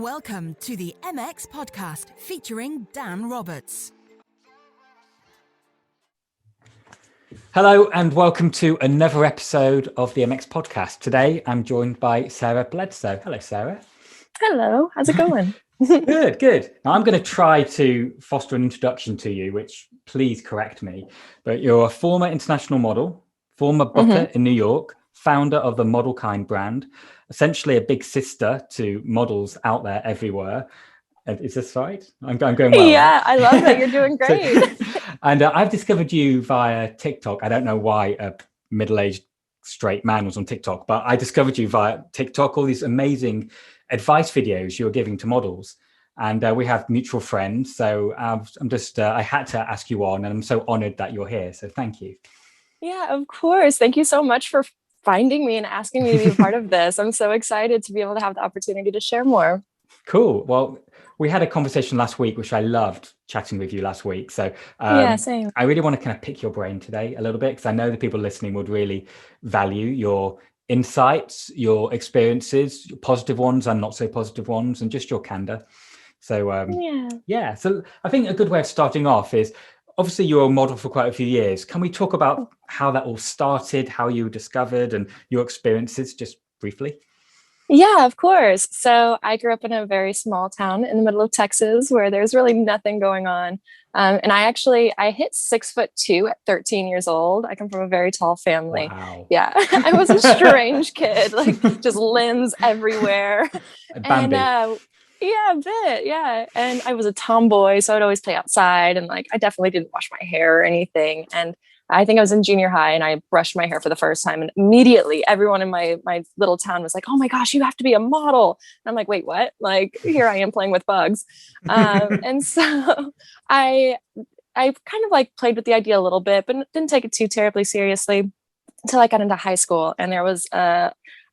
Welcome to the MX podcast featuring Dan Roberts. Hello and welcome to another episode of the MX podcast. Today I'm joined by Sarah Bledsoe. Hello, Sarah. Hello, how's it going? Good. Now I'm going to try to foster an introduction to you, which please correct me, but you're a former international model, former booker in New York, founder of the Model Kind brand, essentially a big sister to models out there everywhere. Is this right? I'm going well. Yeah, I love that. You're doing great. And I've discovered you via TikTok. I don't know why a middle-aged straight man was on TikTok, but I discovered you via TikTok, all these amazing advice videos you're giving to models. And we have mutual friends. So I had to ask you on, and I'm so honored that you're here. So thank you. Yeah, of course. Thank you so much for finding me and asking me to be a part of this. I'm so excited to be able to have the opportunity to share more. Cool. Well, we had a conversation last week, which I loved chatting with you last week. So yeah, same. I really want to kind of pick your brain today a little bit, because I know the people listening would really value your insights, your experiences, your positive ones and not so positive ones, and just your candor. So So I think a good way of starting off is, obviously you're a model for quite a few years. Can we talk about how that all started, how you were discovered, and your experiences just briefly? Yeah, of course. So I grew up in a very small town in the middle of Texas where there's really nothing going on. And I hit 6'2" at 13 years old. I come from a very tall family. Wow. Yeah, I was a strange kid, like just limbs everywhere. Bambi. Yeah, a bit. Yeah. And I was a tomboy, so I'd always play outside, and like I definitely didn't wash my hair or anything. And I think I was in junior high and I brushed my hair for the first time, and immediately everyone in my little town was like, "Oh my gosh, you have to be a model." And I'm like, "Wait, what?" Like, here I am playing with bugs. And so I kind of like played with the idea a little bit, but didn't take it too terribly seriously until I got into high school. And there was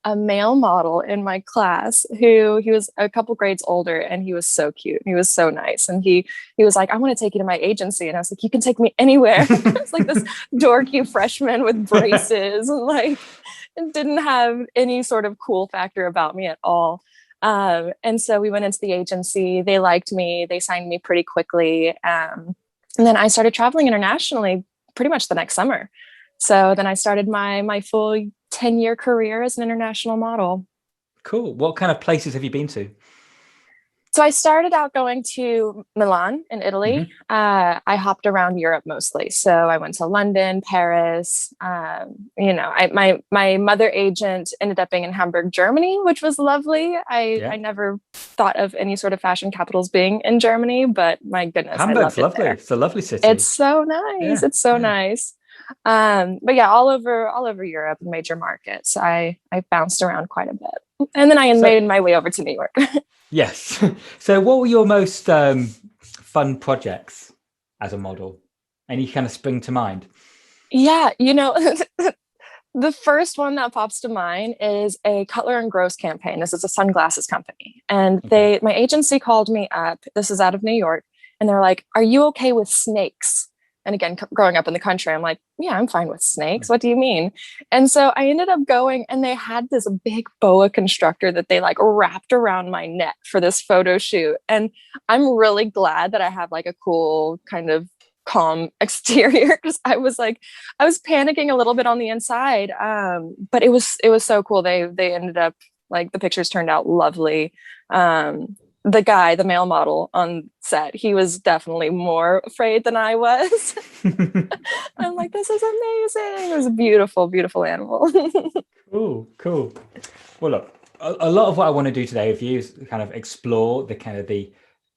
a male model in my class he was a couple grades older, and he was so cute. He was so nice. And he was like, "I want to take you to my agency." And I was like, "You can take me anywhere." It's like this dorky freshman with braces and like, it didn't have any sort of cool factor about me at all. And so we went into the agency. They liked me. They signed me pretty quickly. And then I started traveling internationally pretty much the next summer. So then I started my full 10-year career as an international model. Cool. What kind of places have you been to? So I started out going to Milan in Italy. I hopped around Europe mostly. So I went to London, Paris. My mother agent ended up being in Hamburg, Germany, which was lovely. I never thought of any sort of fashion capitals being in Germany, but my goodness, Hamburg's I loved lovely. it there. It's a lovely city. It's so nice. Yeah. It's so nice. But yeah, all over Europe and major markets. I bounced around quite a bit, and then I made my way over to New York. Yes. So what were your most fun projects as a model? Any kind of spring to mind? Yeah, the first one that pops to mind is a Cutler and Gross campaign. This is a sunglasses company, and my agency called me up. This is out of New York, and they're like, "Are you okay with snakes?" And again, growing up in the country, I'm like, "Yeah, I'm fine with snakes. What do you mean?" And so I ended up going, and they had this big boa constrictor that they like wrapped around my neck for this photo shoot. And I'm really glad that I have like a cool kind of calm exterior, because I was panicking a little bit on the inside. But it was so cool. They ended up, like, the pictures turned out lovely. The male model on set, he was definitely more afraid than I was. I'm like, "This is amazing." It was a beautiful, beautiful animal. Cool. Well, look, a lot of what I want to do today with you is kind of explore the kind of the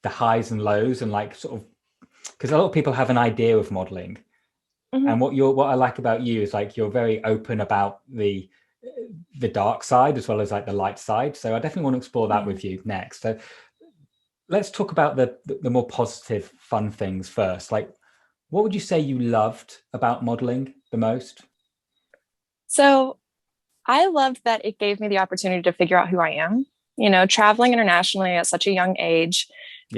highs and lows, and like sort of, because a lot of people have an idea of modeling. And what I like about you is like you're very open about the dark side as well as like the light side. So I definitely want to explore that with you next. So let's talk about the more positive, fun things first. Like, what would you say you loved about modeling the most? So I loved that it gave me the opportunity to figure out who I am. Traveling internationally at such a young age,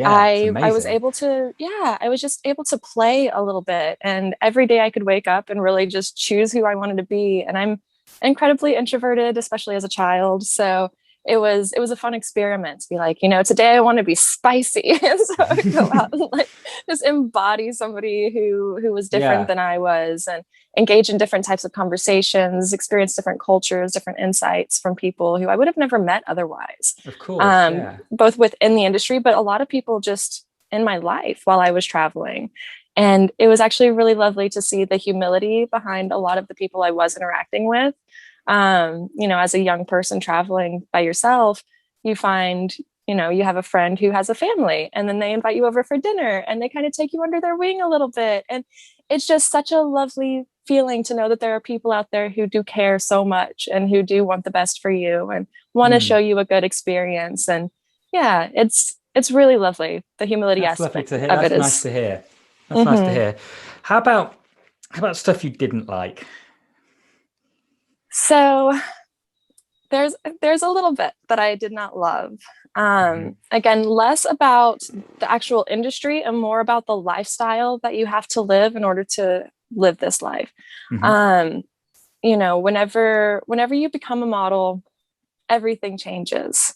I was able to, I was just able to play a little bit. And every day I could wake up and really just choose who I wanted to be. And I'm incredibly introverted, especially as a child. So it was a fun experiment to be like, today I want to be spicy. And so I would go out and like just embody somebody who was different than I was, and engage in different types of conversations, experience different cultures, different insights from people who I would have never met otherwise. Of course, both within the industry, but a lot of people just in my life while I was traveling. And it was actually really lovely to see the humility behind a lot of the people I was interacting with. As a young person traveling by yourself, you find, you have a friend who has a family, and then they invite you over for dinner and they kind of take you under their wing a little bit. And it's just such a lovely feeling to know that there are people out there who do care so much and who do want the best for you and want to show you a good experience. And yeah, it's really lovely. The humility aspect of it That's is nice to hear. That's nice to hear. How about stuff you didn't like? So there's a little bit that I did not love. Again, less about the actual industry and more about the lifestyle that you have to live in order to live this life. Whenever you become a model, everything changes.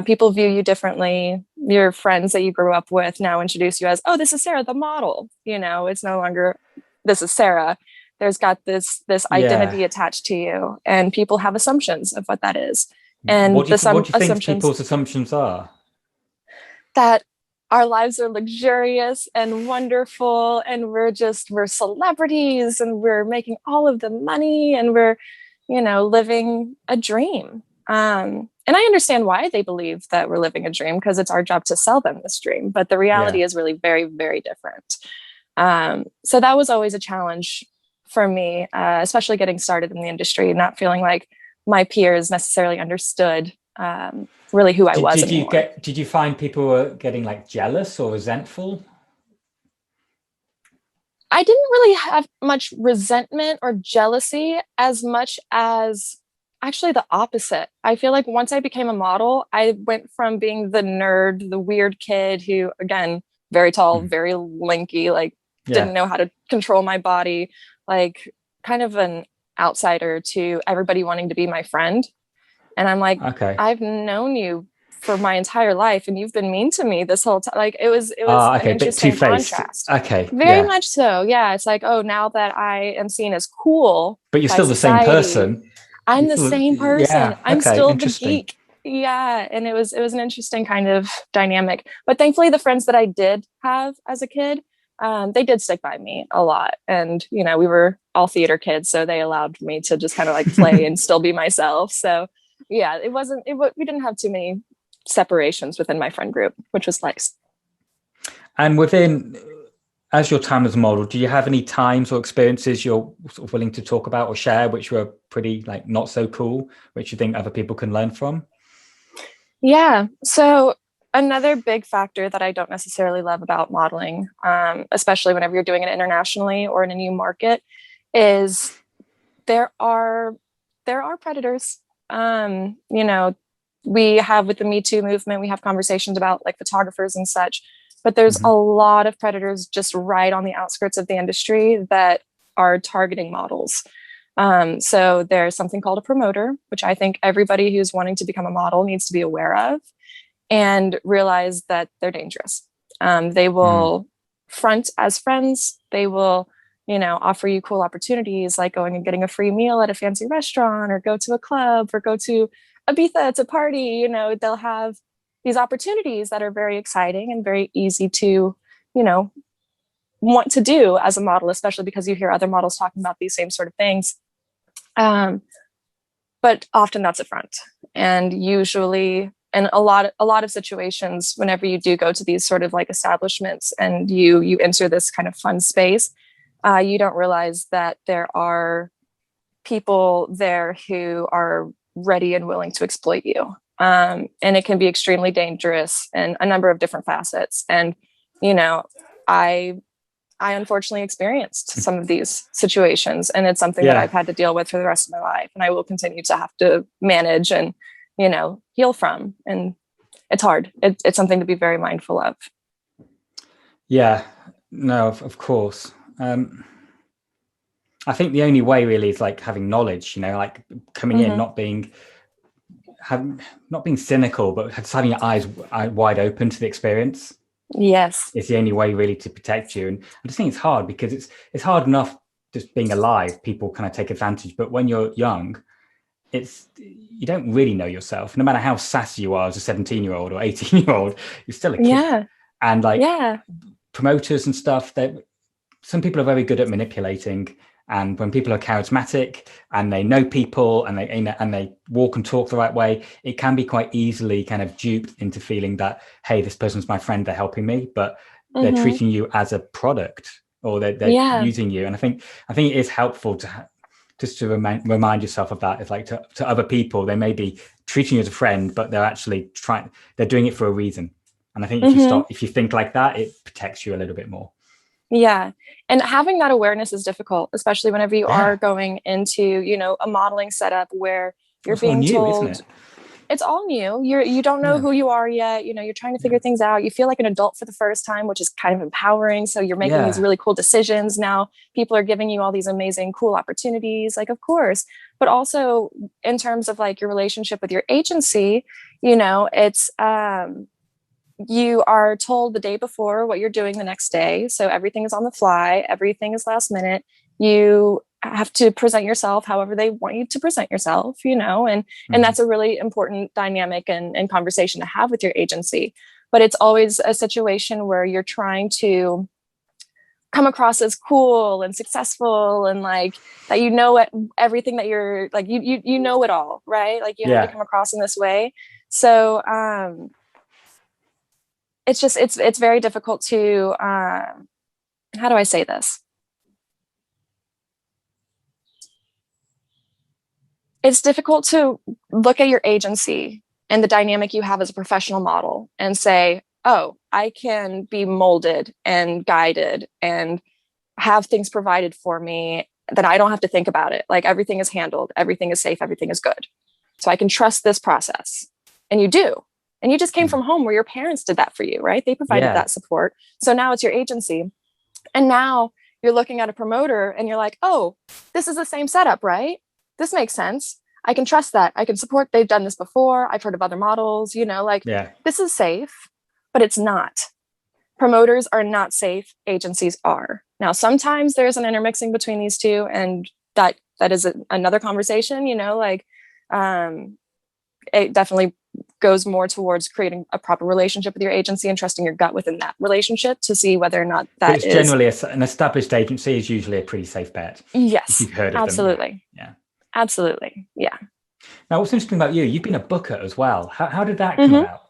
People view you differently. Your friends that you grew up with now introduce you as, oh, this is Sarah, the model. It's no longer, this is Sarah. There's got this identity attached to you, and people have assumptions of what that is. And what do you think people's assumptions are? That our lives are luxurious and wonderful, and we're celebrities, and we're making all of the money, and we're, living a dream. And I understand why they believe that we're living a dream, because it's our job to sell them this dream. But the reality is really very, very different. So that was always a challenge for me, especially getting started in the industry, not feeling like my peers necessarily understood really who I was anymore. Did you find people were getting like jealous or resentful? I didn't really have much resentment or jealousy as much as actually the opposite. I feel like once I became a model, I went from being the nerd, the weird kid who, again, very tall, very lanky, didn't know how to control my body, like kind of an outsider, to everybody wanting to be my friend. And I'm like, okay, I've known you for my entire life and you've been mean to me this whole time. Like it was an interesting contrast. Okay. Very much so. Yeah. It's like, oh, now that I am seen as cool, but you're still society, the same person. I'm the same person. Yeah, I'm still the geek. Yeah. And it was an interesting kind of dynamic, but thankfully the friends that I did have as a kid, they did stick by me a lot. And, we were all theater kids, so they allowed me to just kind of like play and still be myself. So yeah, we didn't have too many separations within my friend group, which was nice. And as your time as a model, do you have any times or experiences you're sort of willing to talk about or share, which were pretty like not so cool, which you think other people can learn from? Yeah. So another big factor that I don't necessarily love about modeling, especially whenever you're doing it internationally or in a new market, is there are predators. We have, with the Me Too movement, we have conversations about like photographers and such, but there's a lot of predators just right on the outskirts of the industry that are targeting models. So there's something called a promoter, which I think everybody who's wanting to become a model needs to be aware of and realize that they're dangerous. They will front as friends. They will, offer you cool opportunities like going and getting a free meal at a fancy restaurant, or go to a club, or go to Ibiza to party. They'll have these opportunities that are very exciting and very easy to, want to do as a model, especially because you hear other models talking about these same sort of things. But often that's a front. And usually, in a lot of situations, whenever you do go to these sort of like establishments and you enter this kind of fun space, you don't realize that there are people there who are ready and willing to exploit you. And it can be extremely dangerous in a number of different facets. And, I unfortunately experienced some of these situations, and it's something that I've had to deal with for the rest of my life. And I will continue to have to manage and, heal from. And it's hard. It's something to be very mindful of. Yeah, no, of course. I think the only way really is like having knowledge, like coming in, not not being cynical, but just having your eyes wide open to the experience. Yes. It's the only way really to protect you. And I just think it's hard because it's hard enough just being alive. People kind of take advantage, but when you're young, you don't really know yourself. No matter how sassy you are as a 17-year-old or 18-year-old, you're still a kid. Yeah. And like promoters and stuff, some people are very good at manipulating. And when people are charismatic and they know people and they walk and talk the right way, it can be quite easily kind of duped into feeling that, hey, this person's my friend, they're helping me, but they're treating you as a product, or they're using you. And I think it is helpful just to remind yourself of that. It's like to other people, they may be treating you as a friend, but they're actually they're doing it for a reason. And I think if you think like that, it protects you a little bit more. Yeah. And having that awareness is difficult, especially whenever you are going into, a modeling setup where you're being told, isn't it? It's all new. You don't know who you are yet. You're trying to figure things out. You feel like an adult for the first time, which is kind of empowering. So you're making these really cool decisions. Now people are giving you all these amazing, cool opportunities, like, of course, but also in terms of like your relationship with your agency, it's, you are told the day before what you're doing the next day. So everything is on the fly. Everything is last minute. You have to present yourself however they want you to present yourself, and that's a really important dynamic and conversation to have with your agency. But it's always a situation where you're trying to come across as cool and successful and like that, everything that you're like, you know it all, right? Like you have to come across in this way. So, it's very difficult to, how do I say this? It's difficult to look at your agency and the dynamic you have as a professional model and say, oh, I can be molded and guided and have things provided for me that I don't have to think about it. Like everything is handled, everything is safe, everything is good. So I can trust this process. And you do. And you just came from home where your parents did that for you, right? They provided that support. So now it's your agency. And now you're looking at a promoter and you're like, oh, this is the same setup, right? This makes sense. I can trust that. I can support. They've done this before. I've heard of other models, this is safe, but it's not. Promoters are not safe. Agencies are. Now, sometimes there's an intermixing between these two, and that is another conversation, it definitely goes more towards creating a proper relationship with your agency and trusting your gut within that relationship to see whether or not that is. Generally an established agency is usually a pretty safe bet. Yes, you've heard of absolutely. them. Yeah, absolutely. Yeah. Now, what's interesting about you've been a booker as well. How did that come about?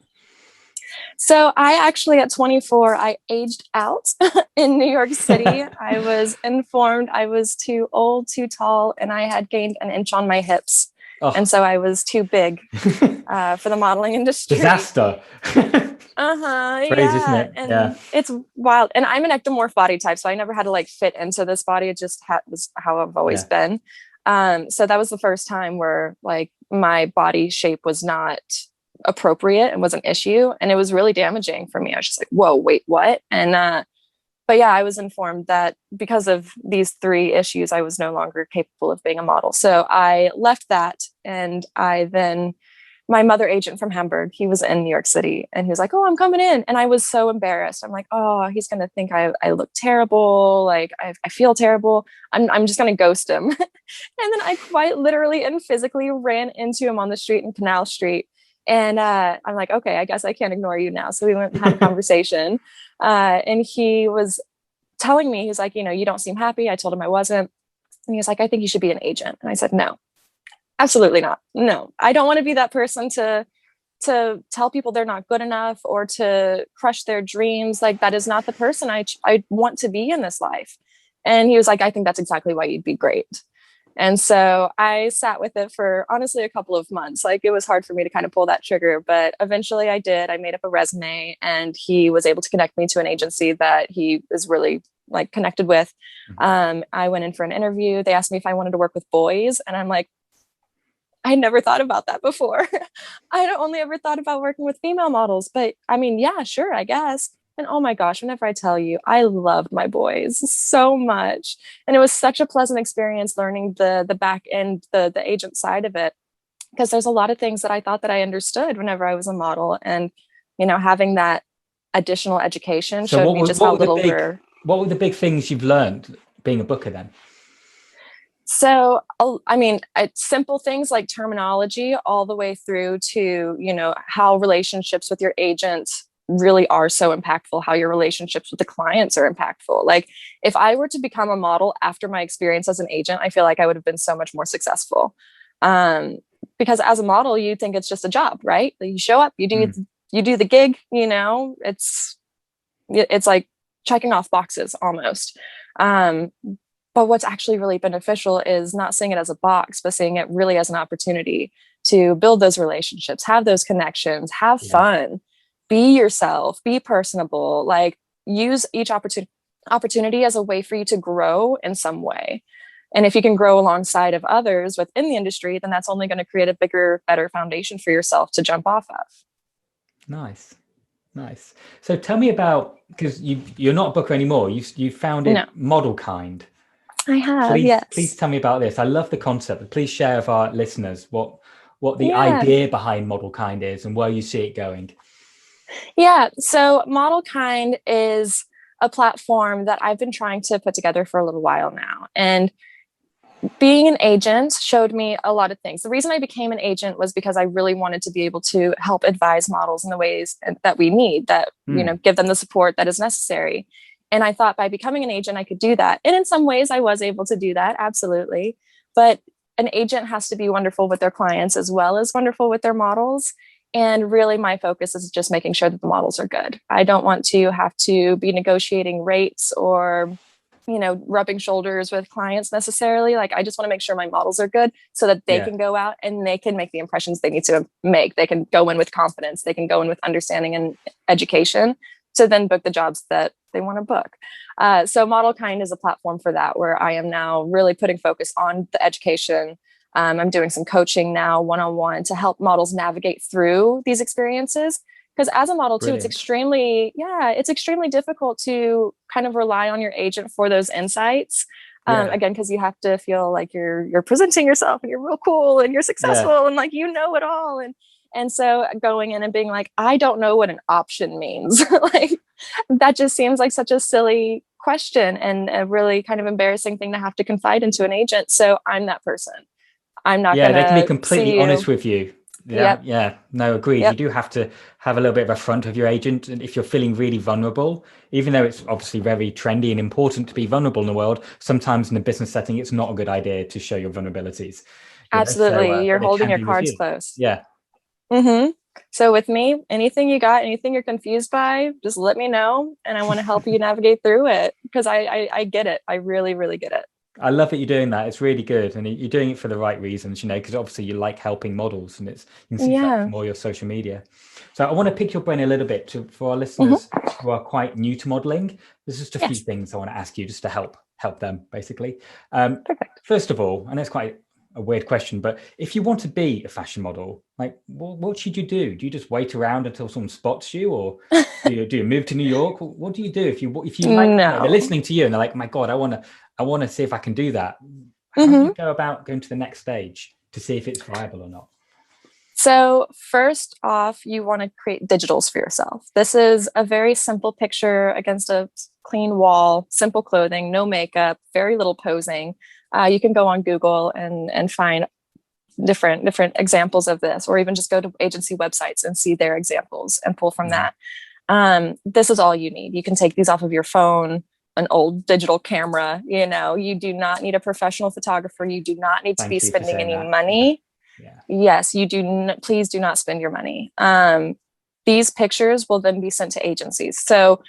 So I actually, at 24, I aged out in New York City. I was informed I was too old, too tall, and I had gained an inch on my hips. Oh. And so I was too big for the modeling industry. Disaster. Crazy, isn't it? And it's wild. And I'm an ectomorph body type, so I never had to like fit into this body. It just was how I've always been. So that was the first time where like my body shape was not appropriate and was an issue. And it was really damaging for me. I was just like, whoa, wait, what? And but yeah, I was informed that because of these 3 issues, I was no longer capable of being a model. So I left that. And my mother agent from Hamburg, he was in New York City, and he was like, oh, I'm coming in. And I was so embarrassed. I'm like, oh, he's going to think I look terrible. Like I feel terrible. I'm just going to ghost him. And then I quite literally and physically ran into him on the street in Canal Street. And I'm like, okay, I guess I can't ignore you now. So we went and had a conversation. And he was telling me, he's like, you don't seem happy. I told him I wasn't. And he was like, I think you should be an agent. And I said, no, absolutely not. No, I don't want to be that person to tell people they're not good enough or to crush their dreams. Like that is not the person I want to be in this life. And he was like, I think that's exactly why you'd be great. And so I sat with it for honestly a couple of months. Like it was hard for me to kind of pull that trigger, but eventually I did. I made up a resume, and he was able to connect me to an agency that he is really like connected with. I went in for an interview. They asked me if I wanted to work with boys, and I'm like, I never thought about that before. I only ever thought about working with female models, but I mean, yeah, sure, I guess. And oh my gosh, whenever I tell you, I loved my boys so much. And it was such a pleasant experience learning the back end, the agent side of it. because there's a lot of things that I thought that I understood whenever I was a model, and having that additional education So showed me just how little what were the big things you've learned being a booker then? So, I mean, simple things like terminology all the way through to, how relationships with your agent really are so impactful, how your relationships with the clients are impactful. Like, if I were to become a model after my experience as an agent, I feel like I would have been so much more successful. Because as a model, you think it's just a job, right? You show up, you do the gig, it's like checking off boxes almost. But what's actually really beneficial is not seeing it as a box, but seeing it really as an opportunity to build those relationships, have those connections, have fun, be yourself, be personable, like use each opportunity as a way for you to grow in some way. And if you can grow alongside of others within the industry, then that's only going to create a bigger, better foundation for yourself to jump off of. Nice. So tell me about, because you're not a booker anymore. You founded Model Kind. I have, yes. Please tell me about this. I love the concept. Please share with our listeners what the idea behind Model Kind is and where you see it going. Yeah, so Model Kind is a platform that I've been trying to put together for a little while now. And being an agent showed me a lot of things. The reason I became an agent was because I really wanted to be able to help advise models in the ways that we need, that, give them the support that is necessary. And I thought by becoming an agent, I could do that. And in some ways I was able to do that. Absolutely. But an agent has to be wonderful with their clients as well as wonderful with their models. And really my focus is just making sure that the models are good. I don't want to have to be negotiating rates or, rubbing shoulders with clients necessarily. Like, I just want to make sure my models are good so that they can go out and they can make the impressions they need to make. They can go in with confidence. They can go in with understanding and education to then book the jobs that they want to book. So Model Kind is a platform for that, where I am now really putting focus on the education. I'm doing some coaching now, one-on-one, to help models navigate through these experiences. Because as a model too, it's extremely difficult to kind of rely on your agent for those insights. Again, because you have to feel like you're presenting yourself and you're real cool and you're successful and like it all. And so going in and being like, I don't know what an option means. Like, that just seems like such a silly question and a really kind of embarrassing thing to have to confide into an agent. So I'm that person. I'm not going to. They can be completely honest with you. No, agreed. Yep. You do have to have a little bit of a front of your agent. And if you're feeling really vulnerable, even though it's obviously very trendy and important to be vulnerable in the world, sometimes in a business setting, it's not a good idea to show your vulnerabilities. Absolutely. So, you're holding your cards close. Yeah. Mm-hmm. So with me, anything you got, anything you're confused by, just let me know. And I want to help you navigate through it, because I get it. I really, really get it. I love that you're doing that. It's really good. And you're doing it for the right reasons, because obviously you like helping models, and you can see that from all your social media. So I want to pick your brain a little bit for our listeners who are quite new to modeling. There's just a few things I want to ask you just to help them, basically. Perfect. First of all, and it's quite a weird question, but if you want to be a fashion model, like what should you do? Do you just wait around until someone spots you, or do you move to New York? What do you do if you like, they're listening to you and they're like, my God, I want to see if I can do that. How do you go about going to the next stage to see if it's viable or not? So first off, you want to create digitals for yourself. This is a very simple picture against a clean wall, simple clothing, no makeup, very little posing. You can go on Google and find different examples of this, or even just go to agency websites and see their examples and pull from that. This is all you need. You can take these off of your phone, an old digital camera. You do not need a professional photographer. You do not need to be spending any money. Yes, you do. Please do not spend your money. These pictures will then be sent to agencies. So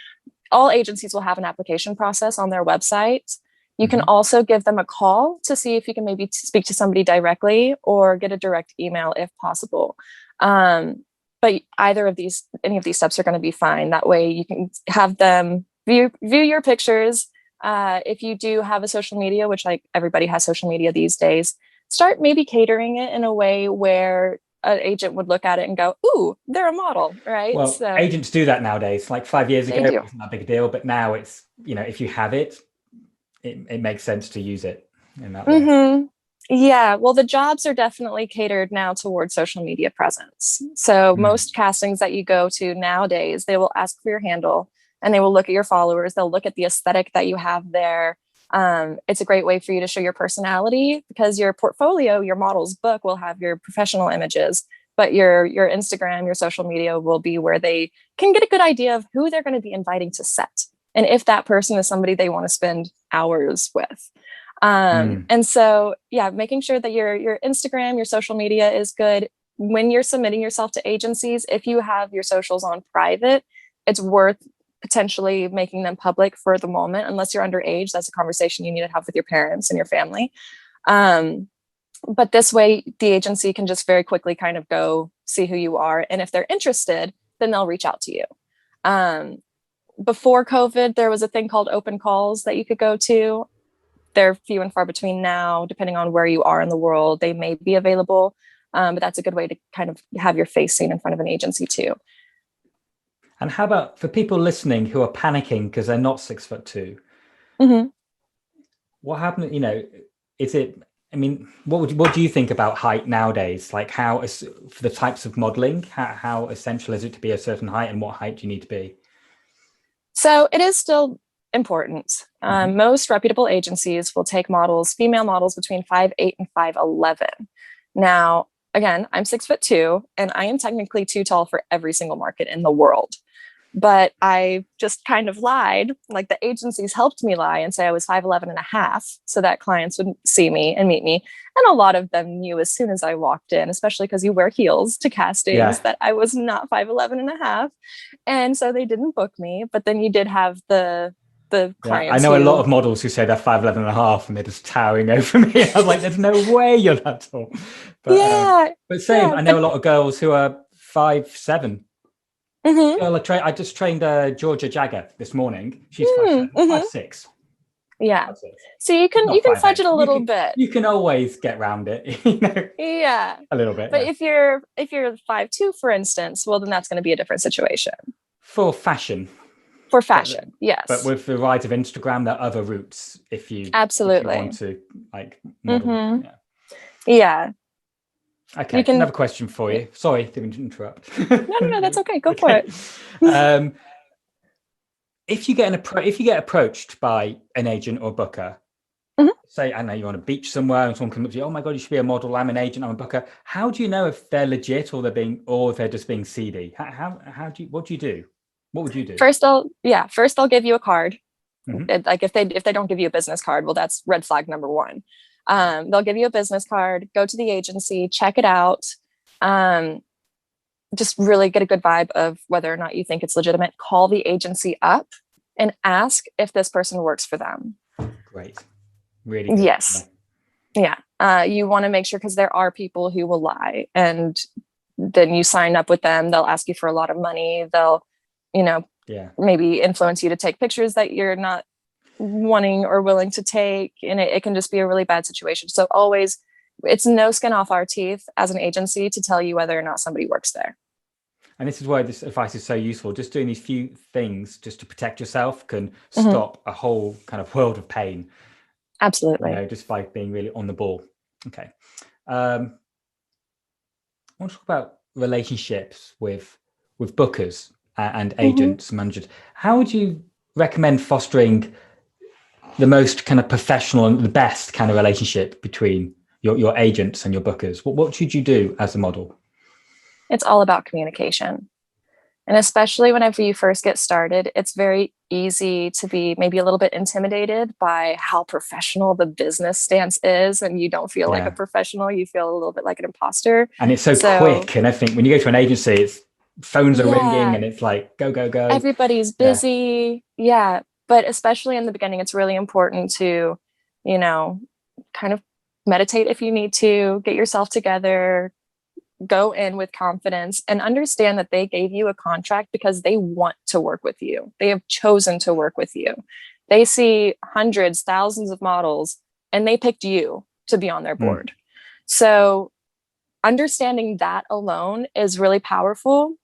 all agencies will have an application process on their website. You can also give them a call to see if you can maybe speak to somebody directly, or get a direct email if possible. But any of these steps are going to be fine. That way you can have them view your pictures. If you do have a social media, which like everybody has social media these days, start maybe catering it in a way where an agent would look at it and go, ooh, they're a model, right? Well, so, agents do that nowadays. Like 5 years ago, it wasn't that big a deal, but now it's, if you have it makes sense to use it in that way. Yeah, well, the jobs are definitely catered now towards social media presence. So Mm. most castings that you go to nowadays, they will ask for your handle and they will look at your followers. They'll look at the aesthetic that you have there. It's a great way for you to show your personality because your portfolio, your model's book will have your professional images, but your Instagram, your social media will be where they can get a good idea of who they're going to be inviting to set and if that person is somebody they want to spend hours with. Mm. And so, yeah, making sure that your Instagram, your social media is good. When you're submitting yourself to agencies, if you have your socials on private, it's worth potentially making them public for the moment. Unless you're underage, that's a conversation you need to have with your parents and your family. But this way, the agency can just very quickly kind of go see who you are, and if they're interested, then they'll reach out to you. Before COVID, there was a thing called open calls that you could go to. They're few and far between now, depending on where you are in the world. They may be available, but that's a good way to kind of have your face seen in front of an agency too. And how about for people listening who are panicking because they're not 6'2"? Mm-hmm. What happened? Is it? I mean, what do you think about height nowadays? Like, for the types of modeling, how essential is it to be a certain height, and what height do you need to be? So it is still important. Most reputable agencies will take models, female models between 5'8" and 5'11". Now, again, I'm 6'2", and I am technically too tall for every single market in the world. But I just kind of lied, like the agencies helped me lie and say I was 5'11 and a half so that clients would see me and meet me. And a lot of them knew as soon as I walked in, especially because you wear heels to castings, that I was not 5'11 and a half. And so they didn't book me. But then you did have the clients. I know a lot of models who say they're 5'11 and a half and they're just towering over me. I was like, there's no way you're that tall. But, but same, I know a lot of girls who are 5'7". Girl, I just trained Georgia Jagger this morning. She's 5'6". Yeah. So you can fudge it a little bit. You can always get around it, Yeah. A little bit. But if you're 5'2", for instance, well, then that's going to be a different situation. For fashion. For fashion, yes. But with the rise of Instagram, there are other routes if you absolutely want to like model. Yeah. Okay, another question for you. Sorry, didn't interrupt. No, that's okay. Go for it. If you get approached by an agent or booker, say, I know you're on a beach somewhere and someone comes up to you, oh my God, you should be a model. I'm an agent, I'm a booker. How do you know if they're legit or if they're just being seedy? What do you do? What would you do? First I'll give you a card. Like if they don't give you a business card, well, that's red flag number one. They'll give you a business card, go to the agency, check it out. Just really get a good vibe of whether or not you think it's legitimate. Call the agency up and ask if this person works for them. Great. Really good. Yes. Yeah. You want to make sure, because there are people who will lie, and then you sign up with them. They'll ask you for a lot of money. They'll, maybe influence you to take pictures that you're not wanting or willing to take. And it can just be a really bad situation. So always, it's no skin off our teeth as an agency to tell you whether or not somebody works there. And this is why this advice is so useful. Just doing these few things just to protect yourself can stop a whole kind of world of pain. Absolutely. Just by being really on the ball. Okay. I want to talk about relationships with bookers and agents, managers. How would you recommend fostering the most kind of professional and the best kind of relationship between your agents and your bookers? What should you do as a model? It's all about communication. And especially whenever you first get started, it's very easy to be maybe a little bit intimidated by how professional the business stance is. And you don't feel like a professional, you feel a little bit like an imposter. And it's so quick. And I think when you go to an agency, it's phones are ringing and it's like, go, go, go. Everybody's busy. Yeah. But especially in the beginning, it's really important to, kind of meditate if you need to, get yourself together, go in with confidence, and understand that they gave you a contract because they want to work with you. They have chosen to work with you. They see hundreds, thousands of models, and they picked you to be on their board. So understanding that alone is really powerful.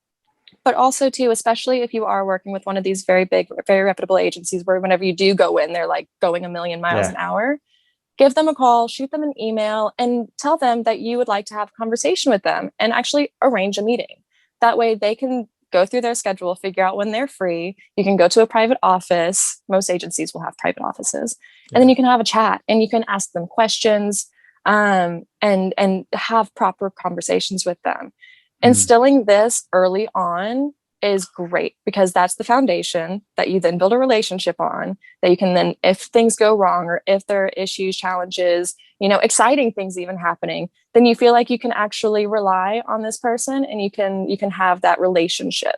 But also too, especially if you are working with one of these very big, very reputable agencies where whenever you do go in, they're like going a million miles an hour. give them a call, shoot them an email, and tell them that you would like to have a conversation with them and actually arrange a meeting. That way they can go through their schedule, figure out when they're free. You can go to a private office. Most agencies will have private offices. And then you can have a chat and you can ask them questions, and have proper conversations with them. Instilling this early on is great because that's the foundation that you then build a relationship on, that you can then, if things go wrong or if there are issues, challenges, exciting things even happening, then you feel like you can actually rely on this person and you can have that relationship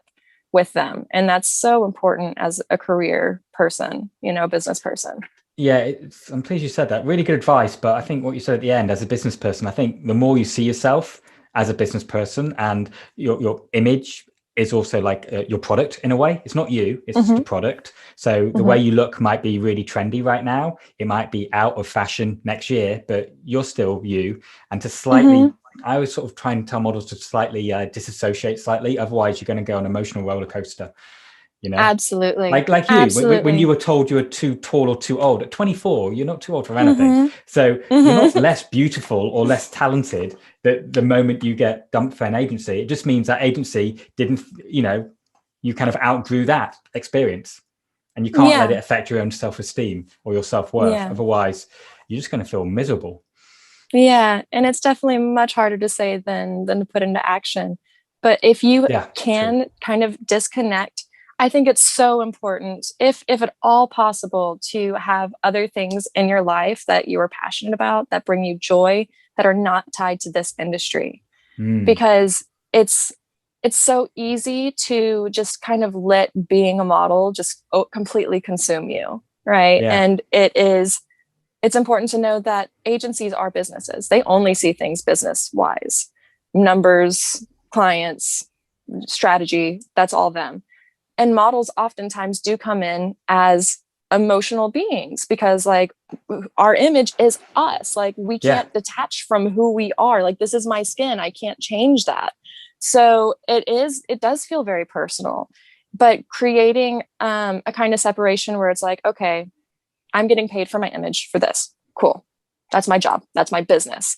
with them. And that's so important as a career person, a business person. Yeah, I'm pleased you said that. Really good advice. But I think what you said at the end, as a business person, I think the more you see yourself as a business person, and your image is also like your product in a way. It's not you, it's just a product. So the way you look might be really trendy right now. It might be out of fashion next year, but you're still you. And to slightly, I was sort of trying to tell models to slightly disassociate slightly. Otherwise, you're going to go on an emotional roller coaster. Absolutely. Like you, Absolutely. when you were told you were too tall or too old at 24, you're not too old for anything. So you're not less beautiful or less talented the moment you get dumped for an agency. It just means that agency didn't, you kind of outgrew that experience, and you can't let it affect your own self-esteem or your self-worth. Otherwise, you're just going to feel miserable. Yeah. And it's definitely much harder to say than to put into action. But if you can kind of disconnect, I think it's so important, if at all possible, to have other things in your life that you are passionate about, that bring you joy, that are not tied to this industry. Because it's so easy to just kind of let being a model just completely consume you, right? Yeah. And it's important to know that agencies are businesses. They only see things business-wise. Numbers, clients, strategy, that's all them. And models oftentimes do come in as emotional beings because our image is us. We can't detach from who we are. This is my skin. I can't change that. So it does feel very personal, but creating a kind of separation where it's okay, I'm getting paid for my image for this. Cool. That's my job. That's my business.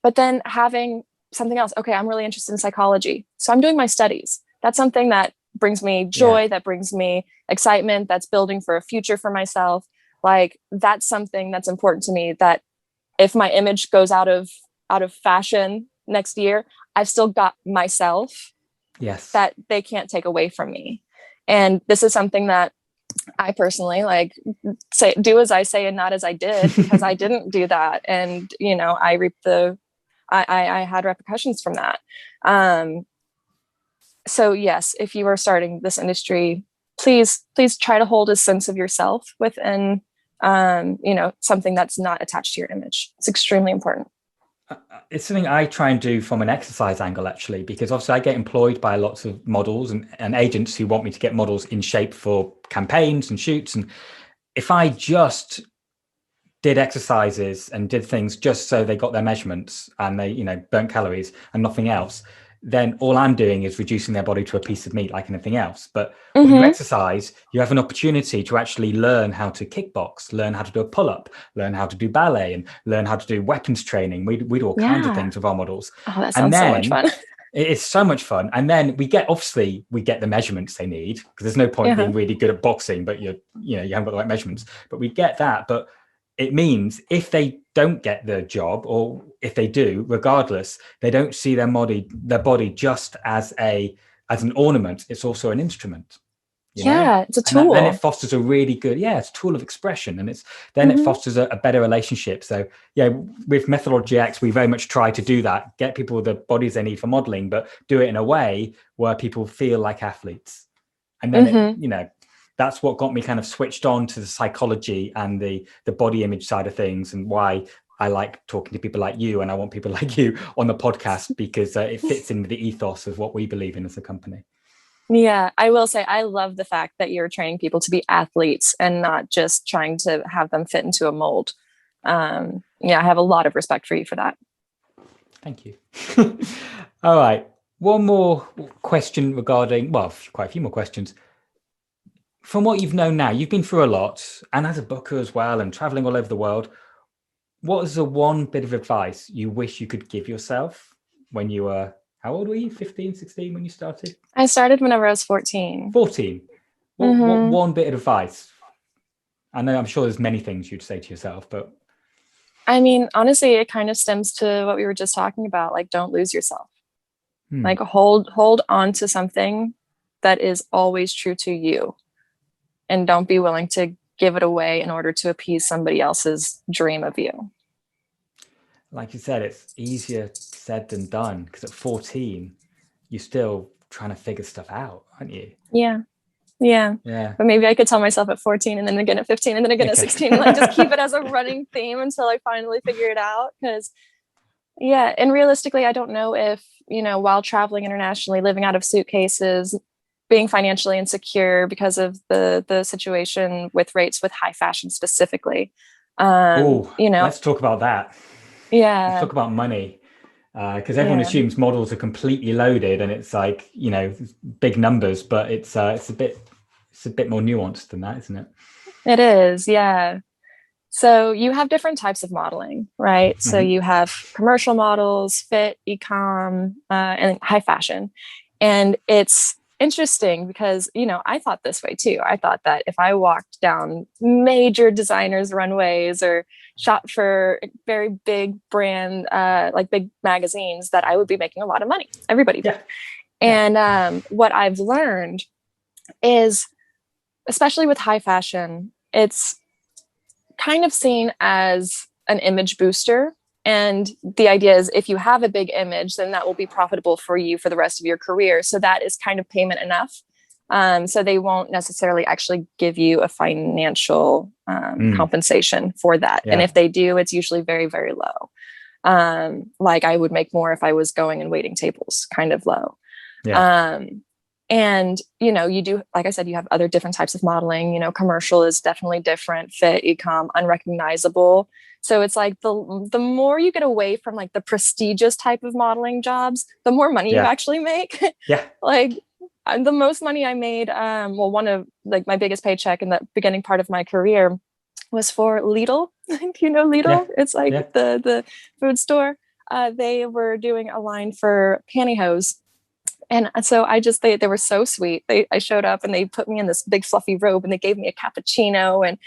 But then having something else. Okay, I'm really interested in psychology. So I'm doing my studies. That's something that brings me joy, that brings me excitement, that's building for a future for myself. That's something that's important to me, that if my image goes out of fashion next year, I've still got myself that they can't take away from me. And this is something that I personally do as I say and not as I did, because I didn't do that. And, I reaped I had repercussions from that. So yes, if you are starting this industry, please try to hold a sense of yourself within, something that's not attached to your image. It's extremely important. It's something I try and do from an exercise angle, actually, because obviously I get employed by lots of models and agents who want me to get models in shape for campaigns and shoots. And if I just did exercises and did things just so they got their measurements and they, burnt calories and nothing else, then all I'm doing is reducing their body to a piece of meat like anything else. But when you exercise, you have an opportunity to actually learn how to kickbox, learn how to do a pull-up, learn how to do ballet, and learn how to do weapons training. We do all kinds of things with our models. Oh, that sounds so much fun. It's so much fun. And then we get the measurements they need, because there's no point being really good at boxing, but you haven't got the right measurements. But we get that. But it means if they don't get the job, or if they do, regardless, they don't see their body just as an ornament. It's also an instrument. It's a tool. Then it fosters a really good, it's a tool of expression, and it fosters a better relationship. So with Methodology X, we very much try to do that, get people the bodies they need for modeling, but do it in a way where people feel like athletes. And then that's what got me kind of switched on to the psychology and the body image side of things, and why I like talking to people like you, and I want people like you on the podcast, because it fits in with the ethos of what we believe in as a company. Yeah, I will say I love the fact that you're training people to be athletes and not just trying to have them fit into a mold. I have a lot of respect for you for that. Thank you. All right. One more question regarding, quite a few more questions. From what you've known now, you've been through a lot, and as a booker as well, and traveling all over the world. what is the one bit of advice you wish you could give yourself when you were, how old were you? 15, 16 when you started? I started whenever I was 14. 14. What one bit of advice? I know, I'm sure there's many things you'd say to yourself, but I mean, honestly, it kind of stems to what we were just talking about. Like, don't lose yourself. Like, hold on to something that is always true to you, and don't be willing to give it away in order to appease somebody else's dream of you. like you said, it's easier said than done, because at 14, you're still trying to figure stuff out, aren't you? Yeah. But maybe I could tell myself at 14 and then again at 15 and then again at 16, and like just keep it as a running theme until I finally figure it out. Because and realistically, I don't know if, while traveling internationally, living out of suitcases, being financially insecure because of the situation with rates with high fashion specifically. Let's talk about that. Yeah. Let's talk about money. Because everyone assumes models are completely loaded and it's like, big numbers, but it's a bit more nuanced than that, isn't it? It is, yeah. So you have different types of modeling, right? So you have commercial models, fit, e-com, and high fashion. And it's interesting because, I thought this way too. I thought that if I walked down major designers' runways or shot for very big brand, like big magazines, that I would be making a lot of money. Everybody did. And what I've learned is, especially with high fashion, it's kind of seen as an image booster. And the idea is if you have a big image, then that will be profitable for you for the rest of your career. So that is kind of payment enough. So they won't necessarily actually give you a financial compensation for that. And if they do, it's usually very, very low. Like I would make more if I was going and waiting tables, kind of low. And, you do, like I said, you have other different types of modeling. Commercial is definitely different, fit, e-com, unrecognizable. So it's like the more you get away from like the prestigious type of modeling jobs, the more money you actually make. Like the most money I made, one of like my biggest paycheck in the beginning part of my career was for Lidl. Do you know Lidl? It's like the food store. They were doing a line for pantyhose. And so they were so sweet. I showed up and they put me in this big fluffy robe and they gave me a cappuccino and,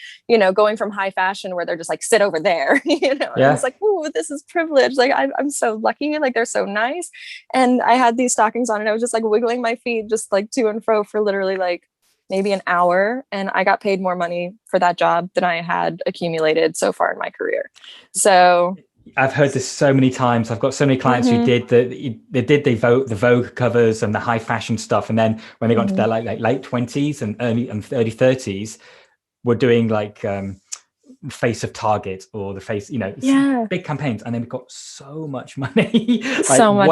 going from high fashion where they're just like, sit over there, and I was like, oh, this is privilege. Like, I'm so lucky. Like, they're so nice. And I had these stockings on and I was just like wiggling my feet, just like to and fro for literally like maybe an hour. And I got paid more money for that job than I had accumulated so far in my career. So I've heard this so many times. I've got so many clients who did the Vogue covers and the high fashion stuff, and then when they got into their like late 20s and early 30s, were doing like face of Target or the face, big campaigns, and then we got so much money, like so much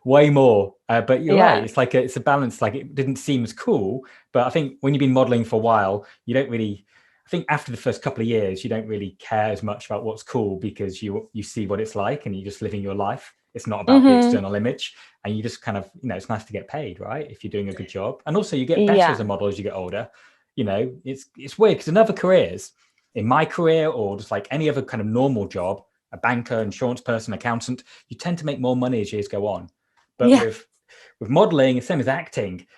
way more. But you're right. It's like it's a balance. Like it didn't seem as cool, but I think when you've been modeling for a while, you don't really. I think after the first couple of years, you don't really care as much about what's cool because you see what it's like and you're just living your life. It's not about the external image, and you just kind of, it's nice to get paid, right? If you're doing a good job. And also you get better as a model as you get older. It's weird because in other careers, in my career or just like any other kind of normal job, a banker, insurance person, accountant, you tend to make more money as years go on. But with modeling, it's same as acting.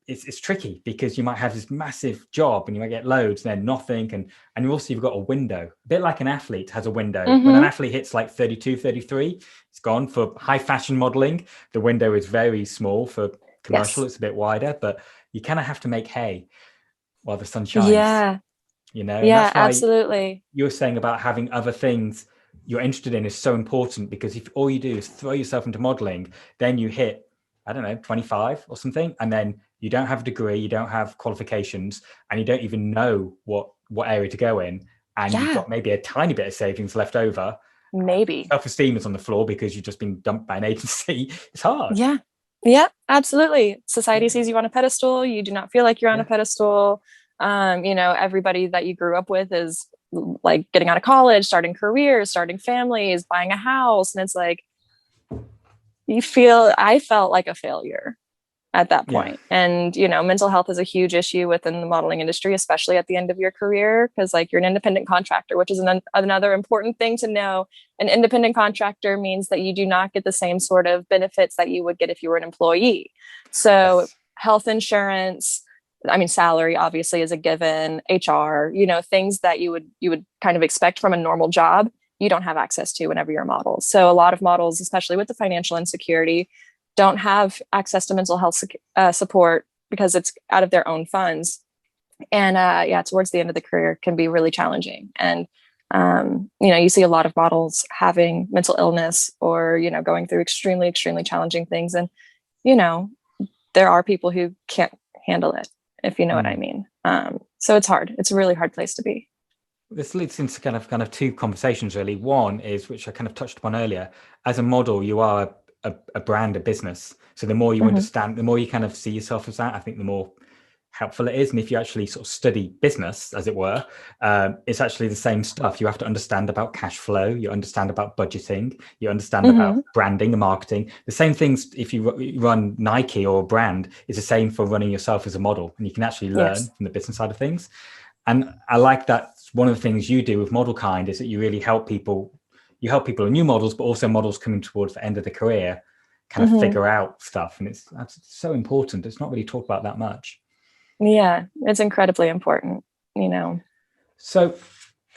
It's tricky because you might have this massive job and you might get loads and then nothing. And you've got a window, a bit like an athlete has a window. When an athlete hits like 32, 33, it's gone. For high fashion modeling, the window is very small. For commercial, it's a bit wider, but you kind of have to make hay while the sun shines. And that's why absolutely. You're saying about having other things you're interested in is so important, because if all you do is throw yourself into modeling, then you hit, I don't know, 25 or something. And then you don't have a degree, you don't have qualifications, and you don't even know what area to go in. And you've got maybe a tiny bit of savings left over. Maybe. Self-esteem is on the floor because you've just been dumped by an agency. It's hard. Yeah, absolutely. Society sees you on a pedestal. You do not feel like you're on a pedestal. Everybody that you grew up with is like getting out of college, starting careers, starting families, buying a house. And it's like, I felt like a failure. at that Yeah. point. And, mental health is a huge issue within the modeling industry, especially at the end of your career, because like you're an independent contractor, which is another important thing to know. An independent contractor means that you do not get the same sort of benefits that you would get if you were an employee. So Yes. health insurance, I mean, salary obviously is a given, HR, things that you would kind of expect from a normal job, you don't have access to whenever you're a model. So a lot of models, especially with the financial insecurity, don't have access to mental health support because it's out of their own funds. And towards the end of the career can be really challenging. And, you see a lot of models having mental illness or, going through extremely, extremely challenging things. And, there are people who can't handle it, if you know what I mean. So it's hard. It's a really hard place to be. This leads into kind of two conversations, really. One is, which I kind of touched upon earlier, as a model, you are a brand, a business. So the more you understand, the more you kind of see yourself as that, I think the more helpful it is. And if you actually sort of study business, as it were, it's actually the same stuff. You have to understand about cash flow, you understand about budgeting, you understand about branding and marketing. The same things if you run Nike or a brand is the same for running yourself as a model. And you can actually learn from the business side of things. And I like that one of the things you do with ModelKind is that you really help people. You help people in new models, but also models coming towards the end of the career kind of figure out stuff. And that's so important. It's not really talked about that much. Yeah, it's incredibly important, So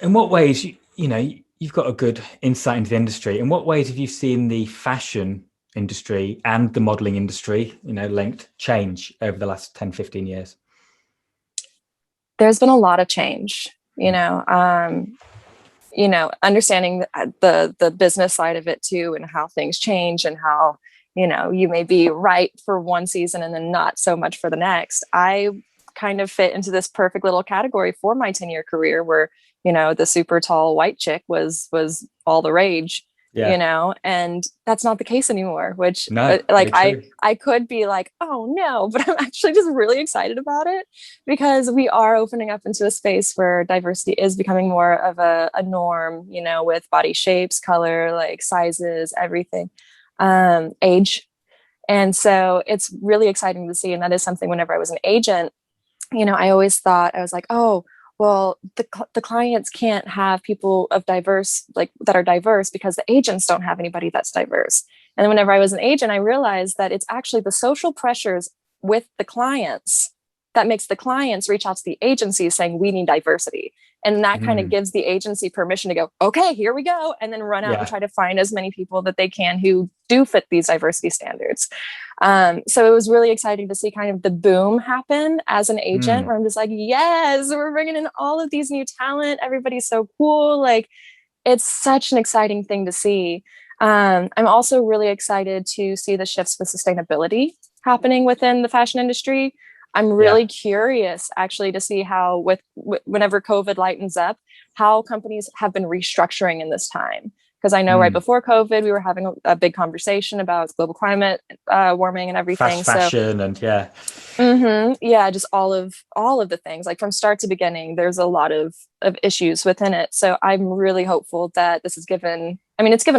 in what ways, you've got a good insight into the industry. In what ways have you seen the fashion industry and the modeling industry, linked, change over the last 10, 15 years? There's been a lot of change, understanding the business side of it too, and how things change and how, you may be right for one season and then not so much for the next. I kind of fit into this perfect little category for my 10-year career where, the super tall white chick was all the rage, and that's not the case anymore, which I could be like, oh no, but I'm actually just really excited about it because we are opening up into a space where diversity is becoming more of a norm, with body shapes, color, like sizes, everything, age. And so it's really exciting to see. And that is something whenever I was an agent, I always thought, I was like, oh, well, the clients can't have people of that are diverse because the agents don't have anybody that's diverse. And then whenever I was an agent, I realized that it's actually the social pressures with the clients that makes the clients reach out to the agency saying we need diversity. And that kind of gives the agency permission to go, okay, here we go. And then run out and try to find as many people that they can who do fit these diversity standards. So it was really exciting to see kind of the boom happen as an agent where I'm just like, yes, we're bringing in all of these new talent. Everybody's so cool. Like, it's such an exciting thing to see. I'm also really excited to see the shifts with sustainability happening within the fashion industry. I'm really curious actually to see how whenever COVID lightens up, how companies have been restructuring in this time. Because I know right before COVID, we were having a big conversation about global climate warming and everything. Fast fashion and just all of the things, like from start to beginning, there's a lot of issues within it. So I'm really hopeful that this has given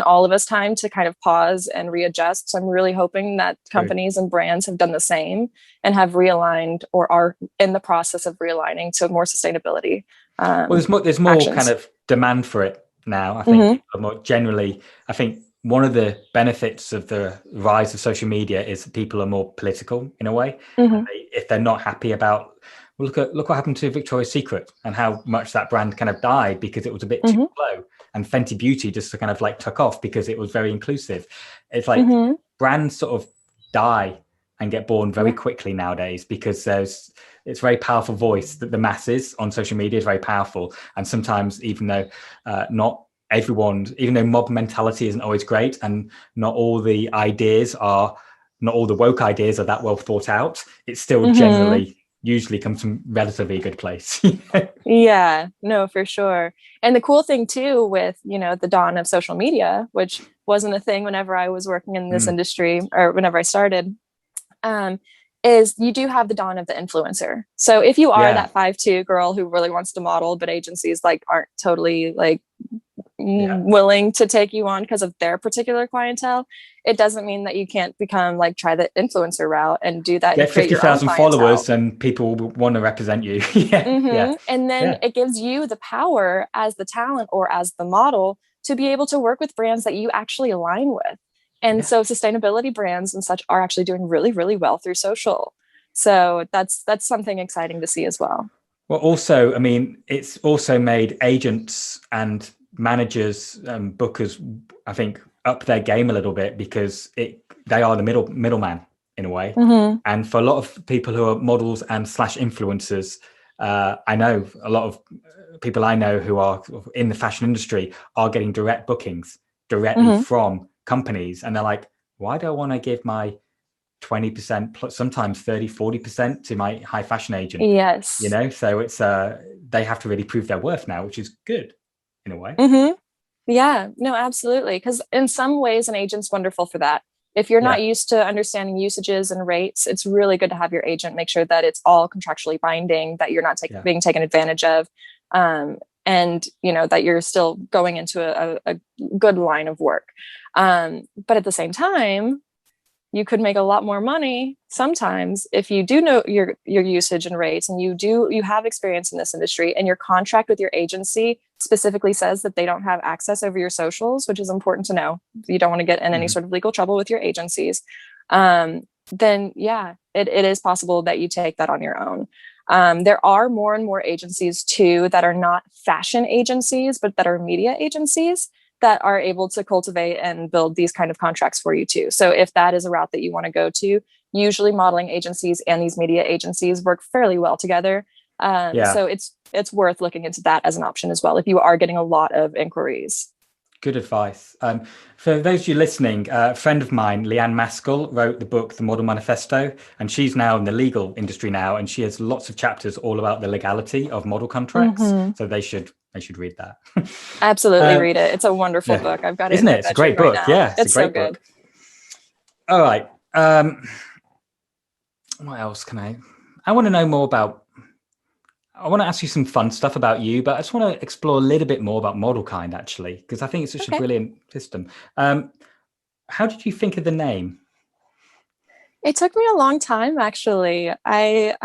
all of us time to kind of pause and readjust. So I'm really hoping that companies and brands have done the same and have realigned or are in the process of realigning to more sustainability. There's more actions. Kind of demand for it now. I think more generally, I think one of the benefits of the rise of social media is that people are more political in a way. If they're not happy about, look what happened to Victoria's Secret and how much that brand kind of died because it was a bit too slow. And Fenty Beauty just kind of like took off because it was very inclusive. It's like brands sort of die and get born very quickly nowadays because it's very powerful voice that the masses on social media is very powerful. And sometimes even though not mob mentality isn't always great and not all the woke ideas are that well thought out, it's still generally usually comes from relatively good place. Yeah, no, for sure. And the cool thing too with, the dawn of social media, which wasn't a thing whenever I was working in this industry or whenever I started, is you do have the dawn of the influencer. So if you are that 5'2" girl who really wants to model, but agencies like aren't totally like willing to take you on because of their particular clientele, it doesn't mean that you can't become like, try the influencer route and do that. Get and create 50,000 your own clientele. followers and people will want to represent you. And then it gives you the power as the talent or as the model to be able to work with brands that you actually align with. And so sustainability brands and such are actually doing really, really well through social. So that's something exciting to see as well. Well, also, I mean, it's also made agents and managers, bookers, I think, up their game a little bit, because they are the middleman in a way. And for a lot of people who are models and / influencers, I know a lot of people I know who are in the fashion industry are getting direct bookings directly from companies, and they're like, why do I want to give my 20% plus, sometimes 30-40% to my high fashion agent? You know, so it's they have to really prove their worth now, which is good in a way. Yeah, no, absolutely, because in some ways an agent's wonderful for that. If you're not used to understanding usages and rates, it's really good to have your agent make sure that it's all contractually binding, that you're not being taken advantage of, and you know that you're still going into a good line of work. But at the same time, you could make a lot more money sometimes if you do know your usage and rates, and you have experience in this industry, and your contract with your agency specifically says that they don't have access over your socials, which is important to know. You don't want to get in any sort of legal trouble with your agencies. Then it is possible that you take that on your own. There are more and more agencies too that are not fashion agencies, but that are media agencies that are able to cultivate and build these kind of contracts for you too. So if that is a route that you want to go to, usually modeling agencies and these media agencies work fairly well together. So it's worth looking into that as an option as well, if you are getting a lot of inquiries. Good advice. For those of you listening, a friend of mine, Leanne Maskell, wrote the book, The Model Manifesto, and she's now in the legal industry now, and she has lots of chapters all about the legality of model contracts. So they should read that. Absolutely read it. It's a wonderful book. I've got it. Isn't it? It's a great book. Yeah, it's a great book. All right. What else can I want to know more about. I want to ask you some fun stuff about you, but I just want to explore a little bit more about ModelKind, actually, because I think it's such a brilliant system. How did you think of the name? It took me a long time, actually. I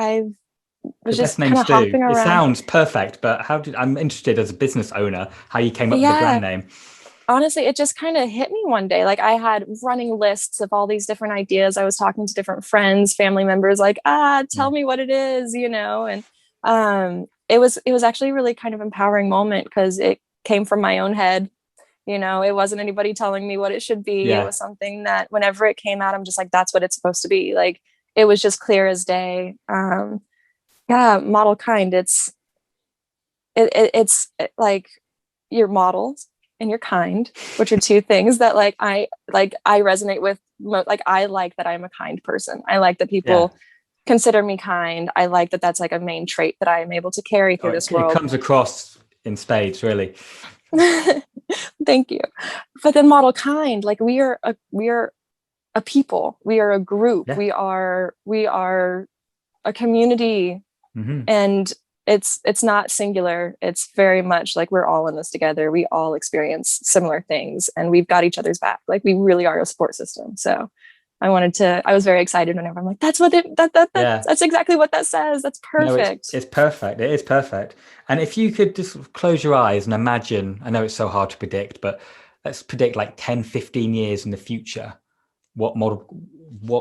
was just kind of hopping around. It sounds perfect, but I'm interested as a business owner, how you came up with the brand name. Honestly, it just kind of hit me one day. Like, I had running lists of all these different ideas. I was talking to different friends, family members, like, tell me what it is, you know, and it was actually a really kind of empowering moment, because it came from my own head. You know, it wasn't anybody telling me what it should be. It was something that whenever it came out, I'm just like, that's what it's supposed to be. Like, it was just clear as day. ModelKind, it's like your models and your kind, which are two things that I resonate with. Like, I like that I'm a kind person. I like that people consider me kind. I like that that's like a main trait that I am able to carry through this world. It comes across in spades, really. Thank you. But then ModelKind, like, we are a people. We are a group. We are a community, and it's not singular. It's very much like we're all in this together. We all experience similar things, and we've got each other's back. Like, we really are a support system. So I was very excited whenever I'm like, that's what that's exactly what that says. That's perfect. No, it's perfect. It is perfect. And if you could just close your eyes and imagine, I know it's so hard to predict, but let's predict like 10, 15 years in the future, what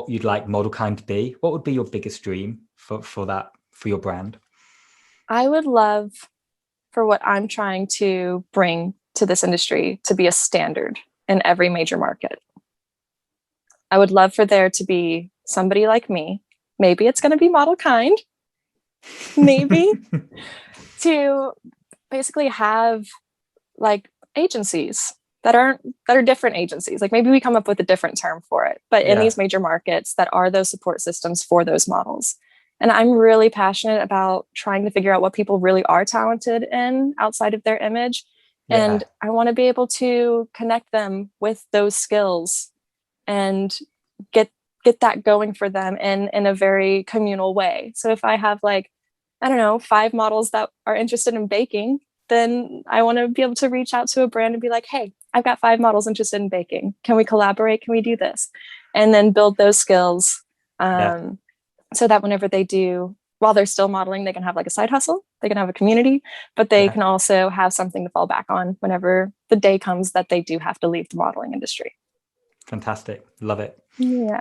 you'd like ModelKind to be. What would be your biggest dream for your brand? I would love for what I'm trying to bring to this industry to be a standard in every major market. I would love for there to be somebody like me. Maybe it's going to be ModelKind. Maybe to basically have like agencies that are different agencies. Like, maybe we come up with a different term for it, but in these major markets that are those support systems for those models. And I'm really passionate about trying to figure out what people really are talented in outside of their image. And I want to be able to connect them with those skills and get that going for them in a very communal way. So if I have, like, I don't know, 5 models that are interested in baking, then I want to be able to reach out to a brand and be like, hey, I've got 5 models interested in baking. Can we collaborate? Can we do this? And then build those skills so that whenever they do, while they're still modeling, they can have like a side hustle, they can have a community, but they can also have something to fall back on whenever the day comes that they do have to leave the modeling industry. Fantastic. Love it. Yeah.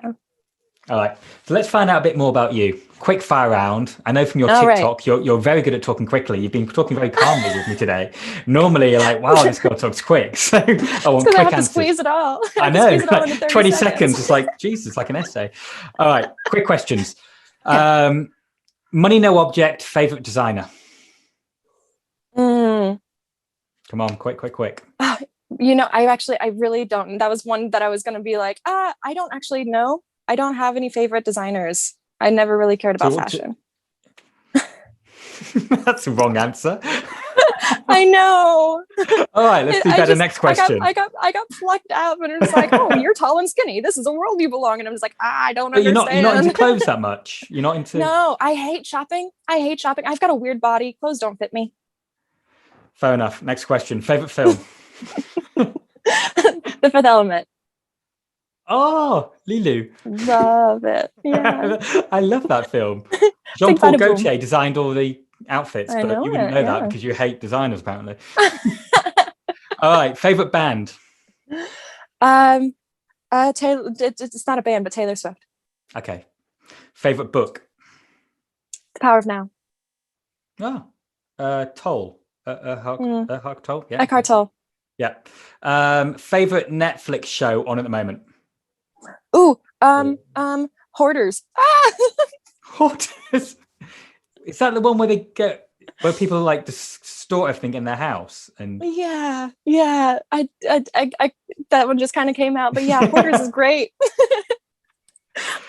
All right. So let's find out a bit more about you. Quick fire round. I know from your All TikTok, you're very good at talking quickly. You've been talking very calmly with me today. Normally, you're like, wow, this girl talks quick. So I want quick I have answers. to squeeze it all. I know. Like 20 seconds. It's like, Jesus, it's like an essay. All right. Quick questions. Money, no object, favorite designer. Come on, quick. I really don't. That was one that I was going to be like, I don't actually know. I don't have any favorite designers. I never really cared about fashion. That's the wrong answer. I know. All right, let's do better. Next question. I got plucked out when it was like, oh, you're tall and skinny. This is a world you belong in. I'm just like, I don't understand. You're not into clothes that much. You're not into. No, I hate shopping. I've got a weird body. Clothes don't fit me. Fair enough. Next question. Favorite film. The Fifth Element. Oh, Lilu. Love it. Yeah. I love that film. Jean-Paul Gaultier designed all the outfits, but you wouldn't know that because you hate designers, apparently. All right. Favorite band. Taylor. It's not a band, but Taylor Swift. Okay. Favorite book. The Power of Now. Oh, Toll. Eckhart Tolle. Yeah. Eckhart Tolle. Yeah. Favorite Netflix show on at the moment. Ooh, Hoarders. Hoarders. Is that the one where people like to store everything in their house? And yeah. I that one just kind of came out, but yeah, Hoarders is great.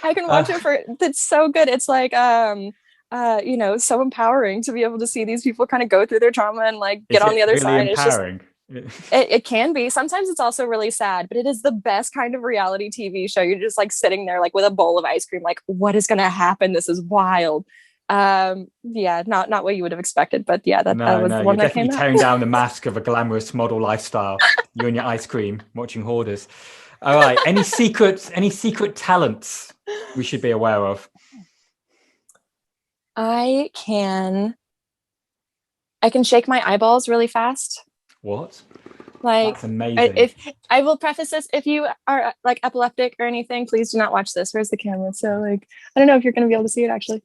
I can watch it's so good. It's like so empowering to be able to see these people kind of go through their trauma and like get on the other side. Empowering? It can be. Sometimes it's also really sad, but it is the best kind of reality TV show. You're just like sitting there like with a bowl of ice cream, like what is going to happen? This is wild. Not what you would have expected, but yeah, that was the one that came out. Tearing down the mask of a glamorous model lifestyle. You and your ice cream watching Hoarders. All right. Any secret talents we should be aware of? I can shake my eyeballs really fast. What? Like, that's amazing. If I will preface this, if you are like epileptic or anything, please do not watch this. Where's the camera? So like, I don't know if you're going to be able to see it actually.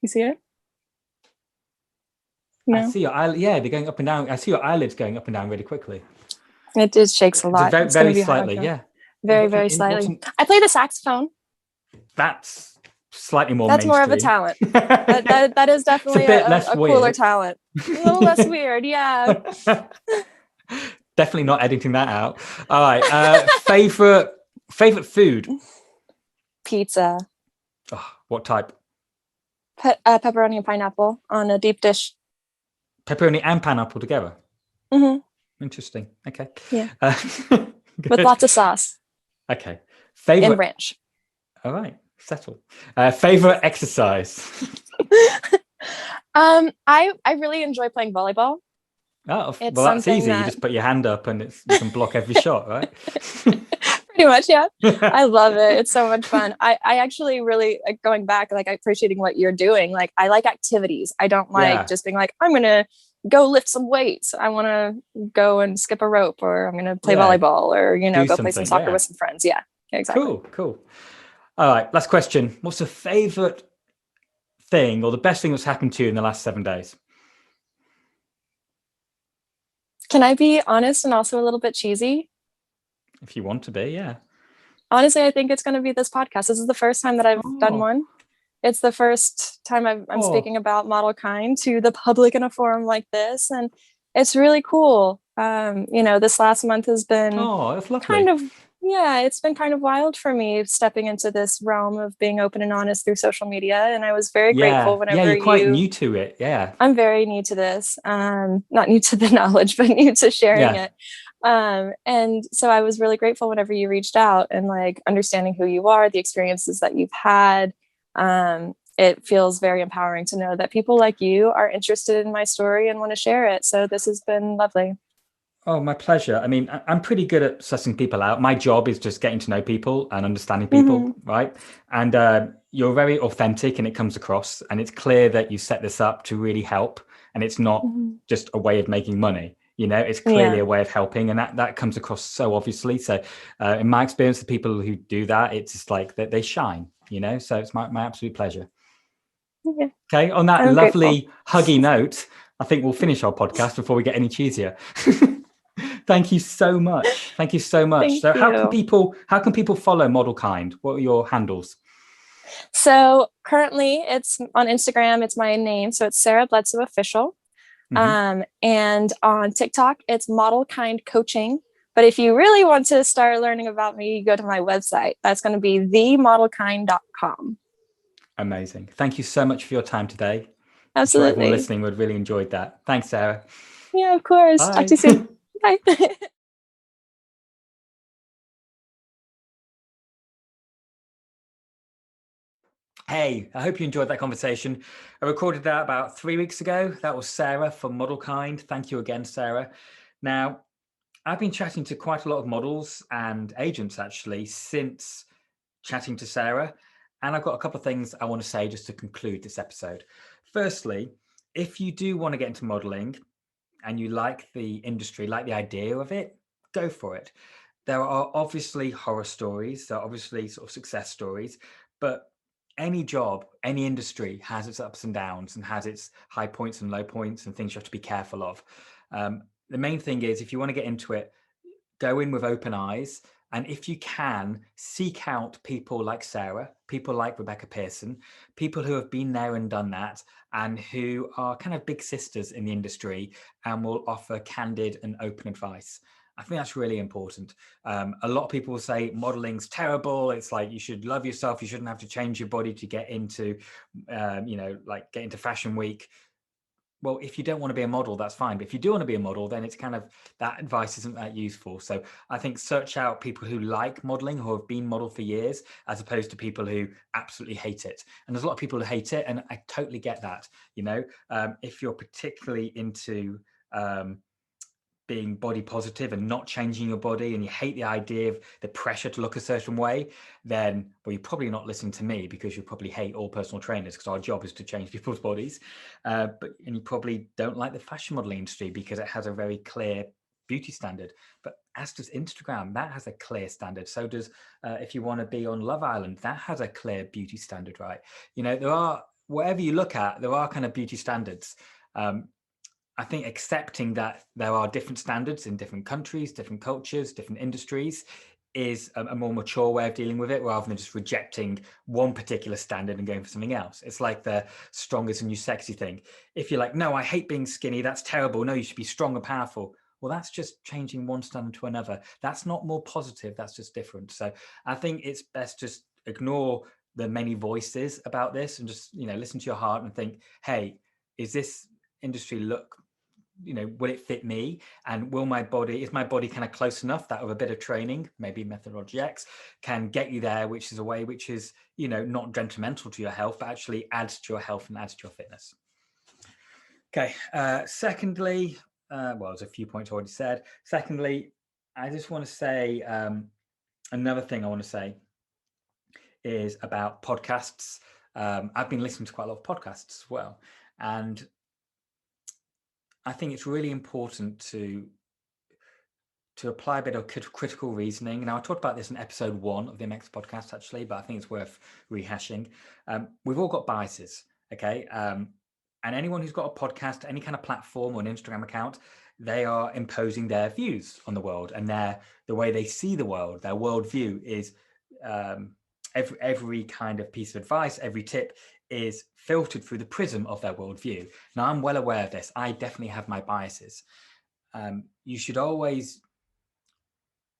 You see it? No? I see your eyelid. Yeah, they're going up and down. I see your eyelids going up and down really quickly. It just shakes a lot. Very slightly, yeah. Very, very slightly. I play the saxophone. That's slightly more. That's more of a talent. that is definitely a cooler talent. A little less weird, yeah. Definitely not editing that out. All right. Favorite food. Pizza. Oh, what type? Pepperoni and pineapple on a deep dish. Pepperoni and pineapple together. Mm-hmm. Interesting. Okay. Yeah. With lots of sauce. Okay. Favorite and ranch. All right. Settle. Favorite exercise. I really enjoy playing volleyball. Oh, well, that's easy. You just put your hand up and you can block every shot, right? Pretty much, yeah. I love it. It's so much fun. I actually really going back, like appreciating what you're doing. Like I like activities. I don't like just being like, I'm gonna go lift some weights. I want to go and skip a rope, or I'm gonna play volleyball, or go play some soccer with some friends. Yeah, exactly. Cool. All right, last question. What's the favorite thing or the best thing that's happened to you in the last 7 days? Can I be honest and also a little bit cheesy? If you want to be, yeah. Honestly, I think it's going to be this podcast. This is the first time that I've done one. It's the first time I'm speaking about Model Kind to the public in a forum like this. And it's really cool. This last month has been that's lovely. It's been kind of wild for me stepping into this realm of being open and honest through social media. And I was very grateful whenever you're quite new to it. Yeah. I'm very new to this. Not new to the knowledge, but new to sharing it. And so I was really grateful whenever you reached out and like understanding who you are, the experiences that you've had. And it feels very empowering to know that people like you are interested in my story and want to share it. So this has been lovely. Oh, my pleasure. I mean, I'm pretty good at sussing people out. My job is just getting to know people and understanding people, right? And you're very authentic and it comes across. And it's clear that you set this up to really help. And it's not just a way of making money. You know, it's clearly a way of helping. And that comes across so obviously. So in my experience, the people who do that, it's just like that they shine, you know? So it's my absolute pleasure. Yeah. Okay. On that I'm lovely, grateful. huggy note, I think we'll finish our podcast before we get any cheesier. Thank you so much. Thank you so much. Thank So how you. can people follow Model Kind? What are your handles? So currently it's on Instagram, it's my name. So it's Sarah Bledsoe Official. And on TikTok, it's Model Kind Coaching. But if you really want to start learning about me, you go to my website. That's going to be themodelkind.com. Amazing. Thank you so much for your time today. Absolutely. I'm sure everyone listening would really enjoyed that. Thanks, Sarah. Yeah, of course. Bye. Talk to you soon. Bye. Hey, I hope you enjoyed that conversation. I recorded that about 3 weeks ago. That was Sarah from Model Kind. Thank you again, Sarah. Now, I've been chatting to quite a lot of models and agents actually since chatting to Sarah. And I've got a couple of things I want to say just to conclude this episode. Firstly, if you do want to get into modeling and you like the industry, like the idea of it, go for it. There are obviously horror stories, there are obviously sort of success stories, but any job, any industry has its ups and downs and has its high points and low points and things you have to be careful of. The main thing is if you want to get into it, go in with open eyes. And if you can, seek out people like Sarah, people like Rebecca Pearson, people who have been there and done that, and who are kind of big sisters in the industry and will offer candid and open advice. I think that's really important. A lot of people will say modeling's terrible. It's like you should love yourself. You shouldn't have to change your body to get into, like get into Fashion Week. Well, if you don't want to be a model, that's fine. But if you do want to be a model, then it's kind of that advice isn't that useful. So I think search out people who like modeling, who have been model for years, as opposed to people who absolutely hate it. And there's a lot of people who hate it, and I totally get that. You know, if you're particularly into being body positive and not changing your body, and you hate the idea of the pressure to look a certain way, then, well, you're probably not listening to me, because you probably hate all personal trainers, because our job is to change people's bodies. And you probably don't like the fashion modeling industry because it has a very clear beauty standard. But as does Instagram, that has a clear standard. So does if you want to be on Love Island, that has a clear beauty standard, right? You know, there are, whatever you look at, there are kind of beauty standards. I think accepting that there are different standards in different countries, different cultures, different industries is a more mature way of dealing with it, rather than just rejecting one particular standard and going for something else. It's like the strongest and new sexy thing. If you're like, no, I hate being skinny, that's terrible. No, you should be strong and powerful. Well, that's just changing one standard to another. That's not more positive. That's just different. So I think it's best just ignore the many voices about this and just, you know, listen to your heart and think, hey, is this industry look, you know, will it fit me? And will my body, is my body kind of close enough that with a bit of training, maybe Methodology X, can get you there, which is a way which is, you know, not detrimental to your health, but actually adds to your health and adds to your fitness. Okay. Secondly, well, there's a few points already said. Secondly, I just want to say another thing I want to say is about podcasts. I've been listening to quite a lot of podcasts as well. And I think it's really important to apply a bit of critical reasoning. Now, I talked about this in episode 1 of the MX podcast, actually, but I think it's worth rehashing. We've all got biases, okay? And anyone who's got a podcast, any kind of platform or an Instagram account, they are imposing their views on the world, and the way they see the world, their worldview is every kind of piece of advice, every tip is filtered through the prism of their worldview. Now, I'm well aware of this. I definitely have my biases. You should always,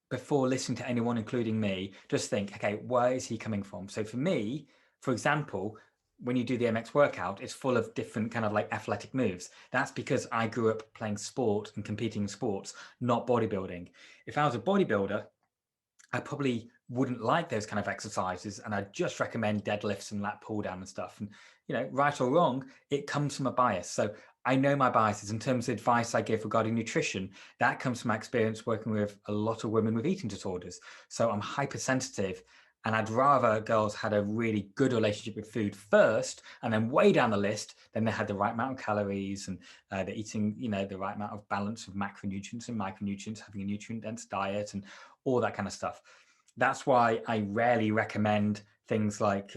before listening to anyone, including me, just think, okay, where is he coming from? So for me, for example, when you do the MX workout, it's full of different kind of like athletic moves. That's because I grew up playing sport and competing in sports, not bodybuilding. If I was a bodybuilder, I probably wouldn't like those kind of exercises, and I just recommend deadlifts and lat pull down and stuff. And, you know, right or wrong, it comes from a bias. So I know my biases in terms of advice I give regarding nutrition. That comes from my experience working with a lot of women with eating disorders. So I'm hypersensitive, and I'd rather girls had a really good relationship with food first, and then way down the list, then they had the right amount of calories, and they're eating, you know, the right amount of balance of macronutrients and micronutrients, having a nutrient-dense diet and all that kind of stuff. That's why I rarely recommend things like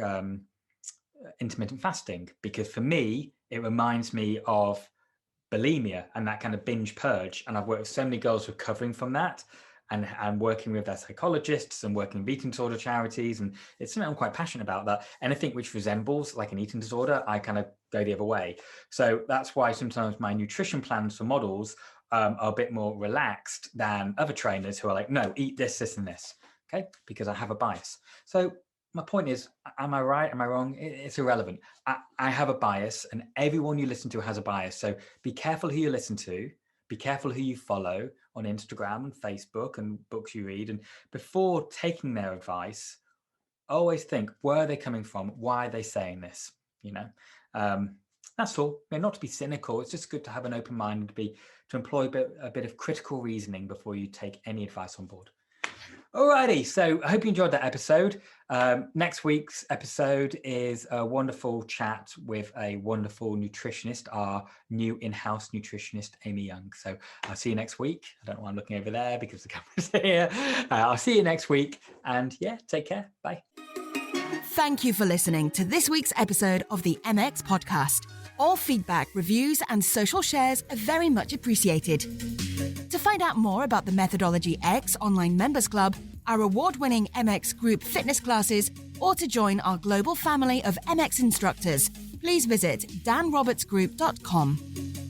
intermittent fasting, because for me, it reminds me of bulimia and that kind of binge purge. And I've worked with so many girls recovering from that, and working with their psychologists and working with eating disorder charities. And it's something I'm quite passionate about, that anything which resembles like an eating disorder, I kind of go the other way. So that's why sometimes my nutrition plans for models are a bit more relaxed than other trainers who are like, no, eat this, this, and this. Okay, because I have a bias. So my point is, am I right? Am I wrong? It's irrelevant. I have a bias, and everyone you listen to has a bias. So be careful who you listen to. Be careful who you follow on Instagram and Facebook and books you read. And before taking their advice, always think, where are they coming from? Why are they saying this? You know, that's all. I mean, not to be cynical. It's just good to have an open mind and to employ a bit of critical reasoning before you take any advice on board. Alrighty, so I hope you enjoyed that episode. Next week's episode is a wonderful chat with a wonderful nutritionist, our new in-house nutritionist, Amy Young. So I'll see you next week. I don't know why I'm looking over there because the camera's here. I'll see you next week, and yeah, take care. Bye. Thank you for listening to this week's episode of the MX Podcast. All feedback, reviews, and social shares are very much appreciated. To find out more about the Methodology X Online Members Club, our award-winning MX Group fitness classes, or to join our global family of MX instructors, please visit danrobertsgroup.com.